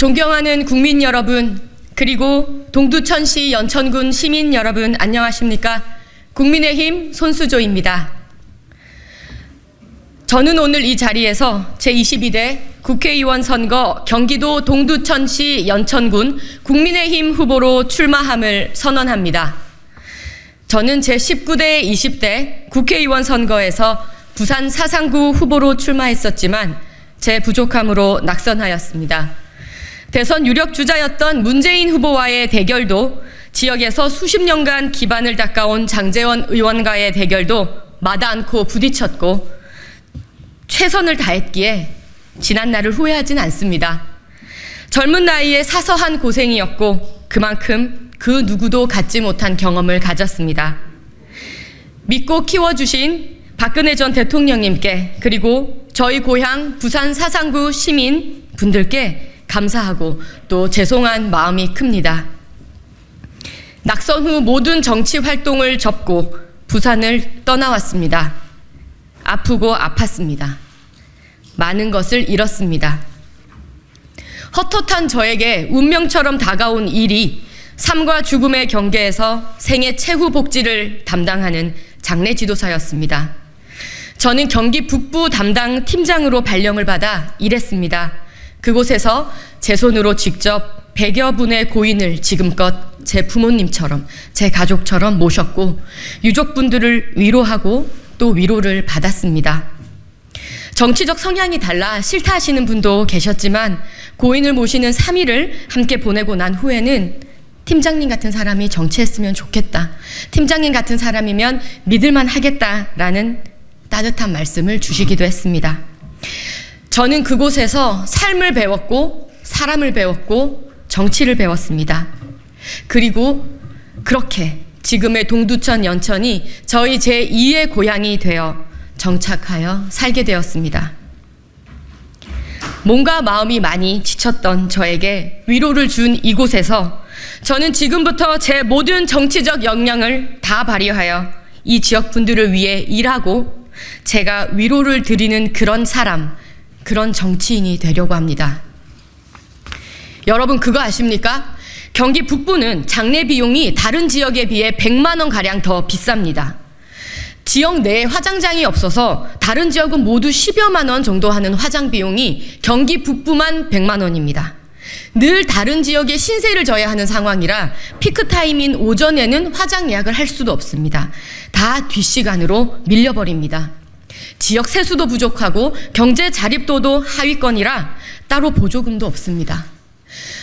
존경하는 국민 여러분, 그리고 동두천시 연천군 시민 여러분, 안녕하십니까? 국민의힘 손수조입니다. 저는 오늘 이 자리에서 제22대 국회의원 선거 경기도 동두천시 연천군 국민의힘 후보로 출마함을 선언합니다. 저는 제19대 20대 국회의원 선거에서 부산 사상구 후보로 출마했었지만 제 부족함으로 낙선하였습니다. 대선 유력 주자였던 문재인 후보와의 대결도, 지역에서 수십 년간 기반을 닦아온 장제원 의원과의 대결도 마다 않고 부딪혔고 최선을 다했기에 지난 날을 후회하진 않습니다. 젊은 나이에 사서한 고생이었고 그만큼 그 누구도 갖지 못한 경험을 가졌습니다. 믿고 키워주신 박근혜 전 대통령님께, 그리고 저희 고향 부산 사상구 시민 분들께 감사하고 또 죄송한 마음이 큽니다. 낙선 후 모든 정치 활동을 접고 부산을 떠나왔습니다. 아프고 아팠습니다. 많은 것을 잃었습니다. 헛헛한 저에게 운명처럼 다가온 일이 삶과 죽음의 경계에서 생애 최후 복지를 담당하는 장례지도사였습니다. 저는 경기 북부 담당 팀장으로 발령을 받아 일했습니다. 그곳에서 제 손으로 직접 100여 분의 고인을 지금껏 제 부모님처럼, 제 가족처럼 모셨고 유족분들을 위로하고 또 위로를 받았습니다. 정치적 성향이 달라 싫다 하시는 분도 계셨지만 고인을 모시는 3일을 함께 보내고 난 후에는 팀장님 같은 사람이 정치했으면 좋겠다, 팀장님 같은 사람이면 믿을만 하겠다라는 따뜻한 말씀을 주시기도 했습니다. 저는 그곳에서 삶을 배웠고 사람을 배웠고 정치를 배웠습니다. 그리고 그렇게 지금의 동두천 연천이 저희 제2의 고향이 되어 정착하여 살게 되었습니다. 몸과 마음이 많이 지쳤던 저에게 위로를 준 이곳에서 저는 지금부터 제 모든 정치적 역량을 다 발휘하여 이 지역 분들을 위해 일하고 제가 위로를 드리는 그런 사람, 그런 정치인이 되려고 합니다. 여러분 그거 아십니까? 경기 북부는 장례 비용이 다른 지역에 비해 100만 원가량 더 비쌉니다. 지역 내에 화장장이 없어서 다른 지역은 모두 10여만 원 정도 하는 화장 비용이 경기 북부만 100만 원입니다. 늘 다른 지역에 신세를 져야 하는 상황이라 피크타임인 오전에는 화장 예약을 할 수도 없습니다. 다 뒷시간으로 밀려버립니다. 지역 세수도 부족하고 경제 자립도도 하위권이라 따로 보조금도 없습니다.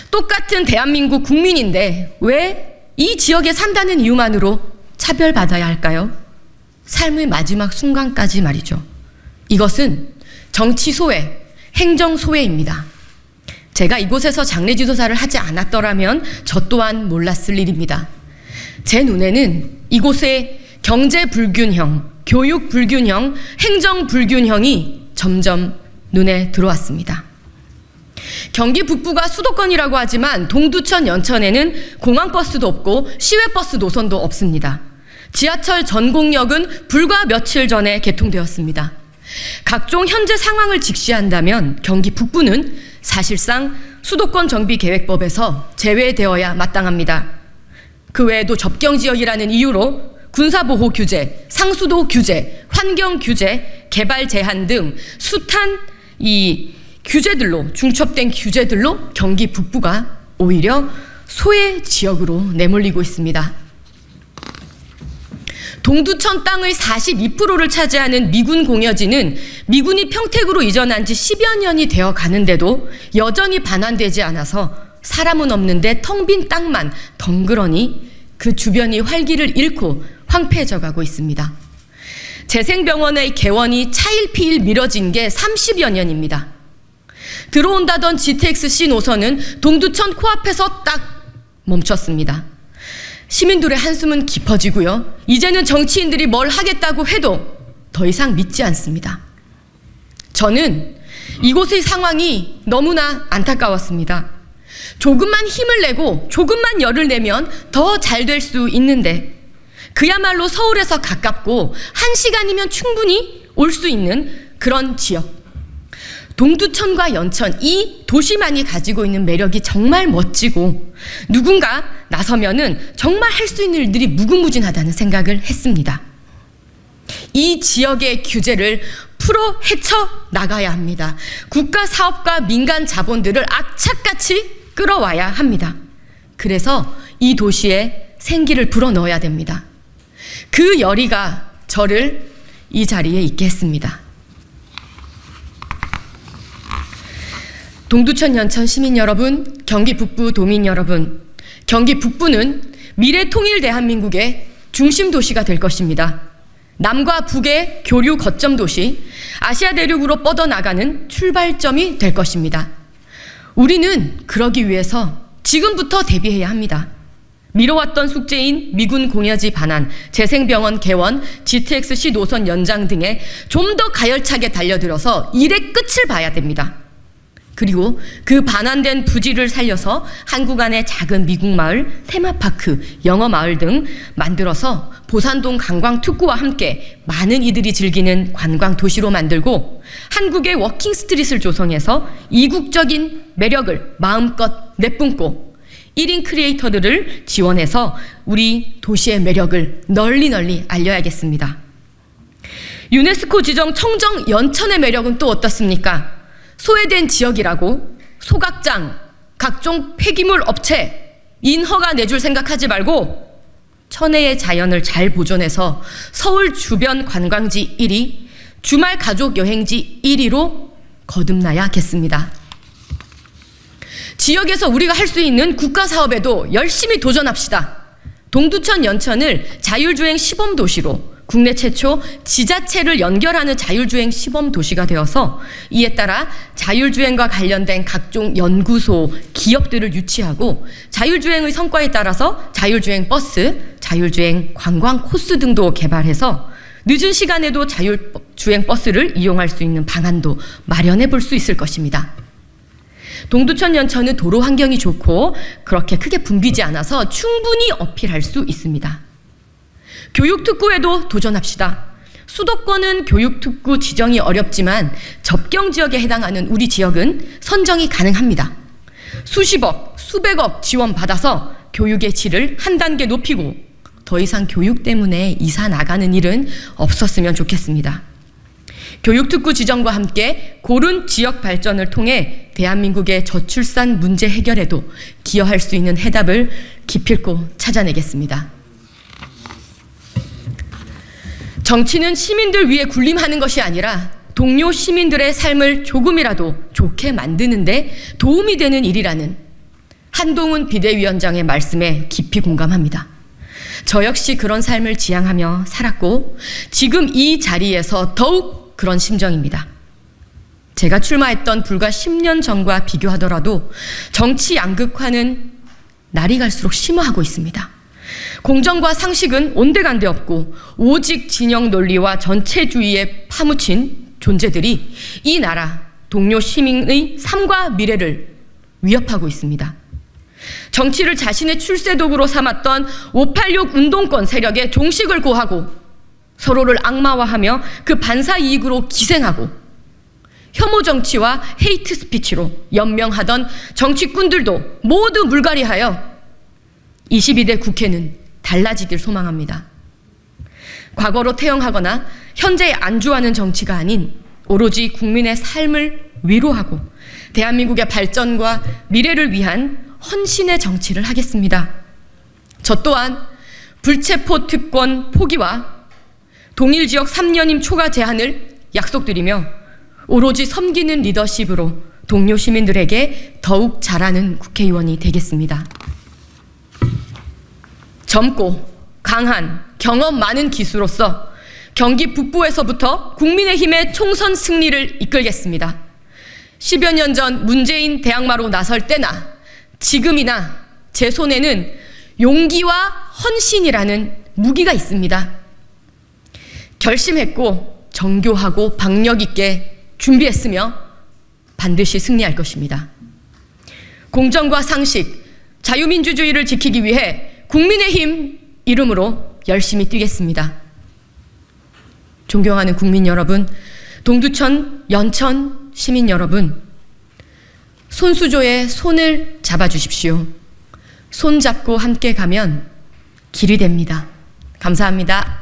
똑같은 대한민국 국민인데 왜 이 지역에 산다는 이유만으로 차별받아야 할까요? 삶의 마지막 순간까지 말이죠. 이것은 정치 소외, 행정 소외입니다. 제가 이곳에서 장례지도사를 하지 않았더라면 저 또한 몰랐을 일입니다. 제 눈에는 이곳의 경제 불균형, 교육 불균형, 행정 불균형이 점점 눈에 들어왔습니다. 경기 북부가 수도권이라고 하지만 동두천 연천에는 공항버스도 없고 시외버스 노선도 없습니다. 지하철 전곡역은 불과 며칠 전에 개통되었습니다. 각종 현재 상황을 직시한다면 경기 북부는 사실상 수도권 정비계획법에서 제외되어야 마땅합니다. 그 외에도 접경지역이라는 이유로 군사보호 규제, 상수도 규제, 환경 규제, 개발 제한 등 숱한 이 규제들로, 중첩된 규제들로 경기 북부가 오히려 소외 지역으로 내몰리고 있습니다. 동두천 땅의 42%를 차지하는 미군 공여지는 미군이 평택으로 이전한 지 10여 년이 되어 가는데도 여전히 반환되지 않아서 사람은 없는데 텅 빈 땅만 덩그러니 그 주변이 활기를 잃고 황폐해져 가고 있습니다. 재생병원의 개원이 차일피일 미뤄진 게 30여 년입니다. 들어온다던 GTX-C 노선은 동두천 코앞에서 딱 멈췄습니다. 시민들의 한숨은 깊어지고요. 이제는 정치인들이 뭘 하겠다고 해도 더 이상 믿지 않습니다. 저는 이곳의 상황이 너무나 안타까웠습니다. 조금만 힘을 내고 조금만 열을 내면 더 잘 될 수 있는데 그야말로 서울에서 가깝고 1시간이면 충분히 올 수 있는 그런 지역. 동두천과 연천, 이 도시만이 가지고 있는 매력이 정말 멋지고 누군가 나서면은 정말 할 수 있는 일들이 무궁무진하다는 생각을 했습니다. 이 지역의 규제를 풀어 헤쳐 나가야 합니다. 국가 사업과 민간 자본들을 악착같이 끌어와야 합니다. 그래서 이 도시에 생기를 불어넣어야 됩니다. 그 열의가 저를 이 자리에 있게 했습니다. 동두천 연천 시민 여러분, 경기 북부 도민 여러분, 경기 북부는 미래 통일 대한민국의 중심 도시가 될 것입니다. 남과 북의 교류 거점 도시, 아시아 대륙으로 뻗어나가는 출발점이 될 것입니다. 우리는 그러기 위해서 지금부터 대비해야 합니다. 미뤄왔던 숙제인 미군 공여지 반환, 재생병원 개원, GTX-C 노선 연장 등에 좀 더 가열차게 달려들어서 일의 끝을 봐야 됩니다. 그리고 그 반환된 부지를 살려서 한국 안의 작은 미국 마을, 테마파크, 영어 마을 등 만들어서 보산동 관광특구와 함께 많은 이들이 즐기는 관광 도시로 만들고 한국의 워킹 스트릿을 조성해서 이국적인 매력을 마음껏 내뿜고 1인 크리에이터들을 지원해서 우리 도시의 매력을 널리 알려야겠습니다. 유네스코 지정 청정 연천의 매력은 또 어떻습니까? 소외된 지역이라고 소각장, 각종 폐기물 업체, 인허가 내줄 생각하지 말고 천혜의 자연을 잘 보존해서 서울 주변 관광지 1위, 주말 가족 여행지 1위로 거듭나야겠습니다. 지역에서 우리가 할 수 있는 국가 사업에도 열심히 도전합시다. 동두천 연천을 자율주행 시범 도시로 국내 최초 지자체를 연결하는 자율주행 시범 도시가 되어서 이에 따라 자율주행과 관련된 각종 연구소, 기업들을 유치하고 자율주행의 성과에 따라서 자율주행 버스, 자율주행 관광 코스 등도 개발해서 늦은 시간에도 자율주행 버스를 이용할 수 있는 방안도 마련해 볼 수 있을 것입니다. 동두천 연천은 도로 환경이 좋고 그렇게 크게 붐비지 않아서 충분히 어필할 수 있습니다. 교육특구에도 도전합시다. 수도권은 교육특구 지정이 어렵지만 접경지역에 해당하는 우리 지역은 선정이 가능합니다. 수십억, 수백억 지원받아서 교육의 질을 한 단계 높이고 더 이상 교육 때문에 이사 나가는 일은 없었으면 좋겠습니다. 교육특구 지정과 함께 고른 지역 발전을 통해 대한민국의 저출산 문제 해결에도 기여할 수 있는 해답을 기필코 찾아내겠습니다. 정치는 시민들 위해 군림하는 것이 아니라 동료 시민들의 삶을 조금이라도 좋게 만드는 데 도움이 되는 일이라는 한동훈 비대위원장의 말씀에 깊이 공감합니다. 저 역시 그런 삶을 지향하며 살았고 지금 이 자리에서 더욱 그런 심정입니다. 제가 출마했던 불과 10년 전과 비교하더라도 정치 양극화는 날이 갈수록 심화하고 있습니다. 공정과 상식은 온데간데 없고 오직 진영 논리와 전체주의에 파묻힌 존재들이 이 나라 동료 시민의 삶과 미래를 위협하고 있습니다. 정치를 자신의 출세도구로 삼았던 586 운동권 세력에 종식을 고하고 서로를 악마화하며 그 반사 이익으로 기생하고 혐오 정치와 헤이트 스피치로 연명하던 정치꾼들도 모두 물갈이하여 22대 국회는 달라지길 소망합니다. 과거로 태영하거나 현재에 안주하는 정치가 아닌 오로지 국민의 삶을 위로하고 대한민국의 발전과 미래를 위한 헌신의 정치를 하겠습니다. 저 또한 불체포 특권 포기와 동일지역 3년임 초과 제한을 약속드리며 오로지 섬기는 리더십으로 동료 시민들에게 더욱 잘하는 국회의원이 되겠습니다. 젊고 강한 경험 많은 기수로서 경기 북부에서부터 국민의힘의 총선 승리를 이끌겠습니다. 10여 년 전 문재인 대항마로 나설 때나 지금이나 제 손에는 용기와 헌신이라는 무기가 있습니다. 결심했고 정교하고 박력 있게 준비했으며 반드시 승리할 것입니다. 공정과 상식, 자유민주주의를 지키기 위해 국민의힘 이름으로 열심히 뛰겠습니다. 존경하는 국민 여러분, 동두천 연천 시민 여러분, 손수조의 손을 잡아주십시오. 손 잡고 함께 가면 길이 됩니다. 감사합니다.